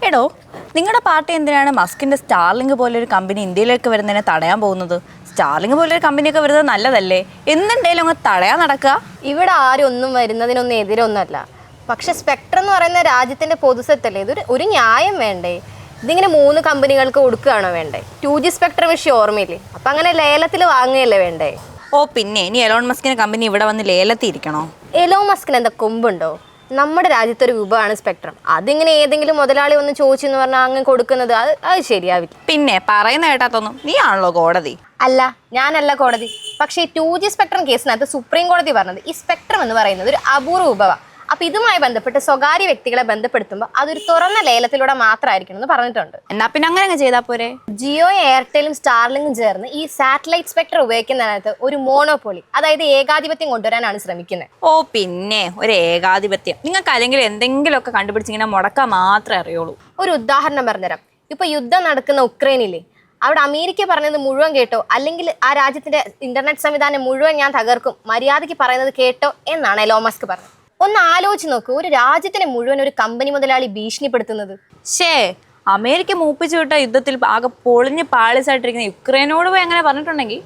എടോ, നിങ്ങളുടെ പാർട്ടി എന്തിനാണ് മസ്കിന്റെ സ്റ്റാർലിങ്ക് പോലൊരു കമ്പനി ഇന്ത്യയിലേക്ക് വരുന്നതിനെ തടയാൻ പോകുന്നത്? സ്റ്റാർലിങ്ക് പോലൊരു കമ്പനിയൊക്കെ വരുന്നത് നല്ലതല്ലേ? എന്തുണ്ടേലും അങ്ങ് തടയാൻ നടക്കുക. ഇവിടെ ആരും ഒന്നും വരുന്നതിനൊന്നും എതിരൊന്നല്ല. പക്ഷെ സ്പെക്ട്രം എന്ന് പറയുന്ന രാജ്യത്തിന്റെ പൊതുസ്വത്തല്ലേ, ഒരു ന്യായം വേണ്ടേ? ഇതിങ്ങനെ 3 കമ്പനികൾക്ക് കൊടുക്കുകയാണോ വേണ്ടേ? 2G സ്പെക്ട്രം വിഷയം ഓർമ്മയില്ലേ? അപ്പം അങ്ങനെ ലേലത്തിൽ വാങ്ങുകയല്ലേ വേണ്ടേ? ഓ പിന്നെ ഇനി എലോൺ മസ്കിന്റെ കമ്പനി ഇവിടെ വന്ന് ലേലത്തിൽ ഇരിക്കണോ? എലോൺ മസ്കിന് എന്താ കൊമ്പുണ്ടോ? നമ്മുടെ രാജ്യത്തൊരു വിഭവമാണ് സ്പെക്ട്രം. അതിങ്ങനെ ഏതെങ്കിലും മുതലാളി ഒന്ന് ചോദിച്ചെന്ന് പറഞ്ഞാൽ അങ്ങ് കൊടുക്കുന്നത് അത് ശരിയാവില്ല. പിന്നെ പറയുന്ന കേട്ടാത്തൊന്നും നീ ആണല്ലോ കോടതി. അല്ല, ഞാനല്ല കോടതി. പക്ഷേ ഈ 2G സ്പെക്ട്രം കേസിനകത്ത് സുപ്രീം കോടതി പറഞ്ഞത് ഈ സ്പെക്ട്രം എന്ന് പറയുന്നത് ഒരു അപൂർവ വിഭവമാണ്. അപ്പം ഇതുമായി ബന്ധപ്പെട്ട് സ്വകാര്യ വ്യക്തികളെ ബന്ധപ്പെടുത്തുമ്പോൾ അതൊരു തുറന്ന ലേലത്തിലൂടെ മാത്രമായിരിക്കണം എന്ന് പറഞ്ഞിട്ടുണ്ട്. എന്നാ പിന്നെ അങ്ങനെ അങ്ങ് ചെയ്താൽ പോരെ? ജിയോയും എയർടെലും സ്റ്റാർലിങ്കും ചേർന്ന് ഈ സാറ്റലൈറ്റ് സ്പെക്ട്രം ഉപയോഗിക്കുന്നതിനകത്ത് ഒരു മോണോപോളി, അതായത് ഏകാധിപത്യം കൊണ്ടുവരാനാണ് ശ്രമിക്കുന്നത്. ഓ പിന്നെ ഒരു ഏകാധിപത്യം. നിങ്ങൾക്ക് അല്ലെങ്കിൽ എന്തെങ്കിലുമൊക്കെ കണ്ടുപിടിച്ചിങ്ങനെ മുടക്കാൻ മാത്രമേ അറിയുള്ളൂ. ഒരു ഉദാഹരണം പറഞ്ഞുതരാം. ഇപ്പൊ യുദ്ധം നടക്കുന്ന ഉക്രൈനിലെ അവിടെ അമേരിക്ക പറഞ്ഞത് മുഴുവൻ കേട്ടോ, അല്ലെങ്കിൽ ആ രാജ്യത്തിന്റെ ഇന്റർനെറ്റ് സംവിധാനം മുഴുവൻ ഞാൻ തകർക്കും, മര്യാദയ്ക്ക് പറയുന്നത് കേട്ടോ എന്നാണ് എലോൺ മസ്ക് പറഞ്ഞത്. ഒന്ന് ആലോചിച്ച് നോക്കൂ, ഒരു രാജ്യത്തിനെ മുഴുവൻ ഒരു കമ്പനി മുതലാളി ഭീഷണിപ്പെടുത്തുന്നത്. അമേരിക്ക മൂപ്പിച്ചു വിട്ട യുദ്ധത്തിൽ ആകെ പൊളിഞ്ഞ് പാളിസായിട്ടിരിക്കുന്ന യുക്രൈനോട് പോയി അങ്ങനെ പറഞ്ഞിട്ടുണ്ടെങ്കിൽ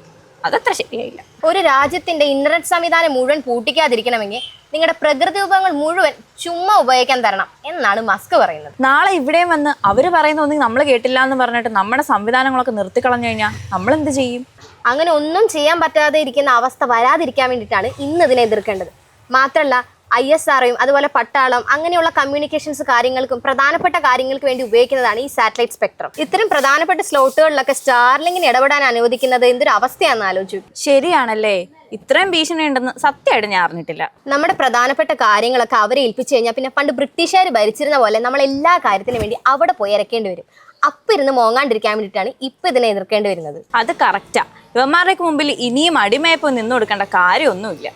അതത്ര ശരിയായില്ല. ഒരു രാജ്യത്തിന്റെ ഇന്റർനെറ്റ് സംവിധാനം മുഴുവൻ പൂട്ടിക്കാതിരിക്കണമെങ്കിൽ നിങ്ങളുടെ പ്രകൃതി വിഭവങ്ങൾ മുഴുവൻ ചുമ്മാ ഉപയോഗിക്കാൻ തരണം എന്നാണ് മസ്ക് പറയുന്നത്. നാളെ ഇവിടെയും വന്ന് അവര് പറയുന്ന ഒന്നും നമ്മൾ കേട്ടില്ല എന്ന് പറഞ്ഞിട്ട് നമ്മുടെ സംവിധാനങ്ങളൊക്കെ നിർത്തിക്കളഞ്ഞു കഴിഞ്ഞാൽ നമ്മൾ എന്ത് ചെയ്യും? അങ്ങനെ ഒന്നും ചെയ്യാൻ പറ്റാതെ ഇരിക്കുന്ന അവസ്ഥ വരാതിരിക്കാൻ വേണ്ടിയിട്ടാണ് ഇന്ന് ഇതിനെ എതിർക്കേണ്ടത്. മാത്രമല്ല ISROയും അതുപോലെ പട്ടാളം അങ്ങനെയുള്ള കമ്മ്യൂണിക്കേഷൻസ് കാര്യങ്ങൾക്കും പ്രധാനപ്പെട്ട കാര്യങ്ങൾക്ക് വേണ്ടി ഉപയോഗിക്കുന്നതാണ് ഈ സാറ്റലൈറ്റ് സ്പെക്ട്രം. ഇത്തരം പ്രധാനപ്പെട്ട സ്ലോട്ടുകളിലൊക്കെ സ്റ്റാർലിങ്കിന് ഇടപെടാൻ അനുവദിക്കുന്നത് എന്തൊരു അവസ്ഥയാണെന്ന് ആലോചിച്ചു. ശരിയാണല്ലേ, ഇത്രയും ഭീഷണി ഉണ്ടെന്ന് സത്യമായിട്ട് ഞാൻ അറിഞ്ഞിട്ടില്ല. നമ്മുടെ പ്രധാനപ്പെട്ട കാര്യങ്ങളൊക്കെ അവരെ ഏൽപ്പിച്ചു കഴിഞ്ഞാൽ പിന്നെ പണ്ട് ബ്രിട്ടീഷുകാർ ഭരിച്ചിരുന്ന പോലെ നമ്മൾ എല്ലാ കാര്യത്തിനും വേണ്ടി അവിടെ പോയി ഇറക്കേണ്ടി വരും. അപ്പം ഇരുന്ന് മോങ്ങാണ്ടിരിക്കാൻ വേണ്ടിയിട്ടാണ് ഇപ്പം ഇതിനെ എതിർക്കേണ്ടി വരുന്നത്. അത് കറക്റ്റാ. ഇവന്മാരുടെ മുമ്പിൽ ഇനിയും അടിമയപ്പോ നിന്നു കൊടുക്കേണ്ട കാര്യമൊന്നുമില്ല.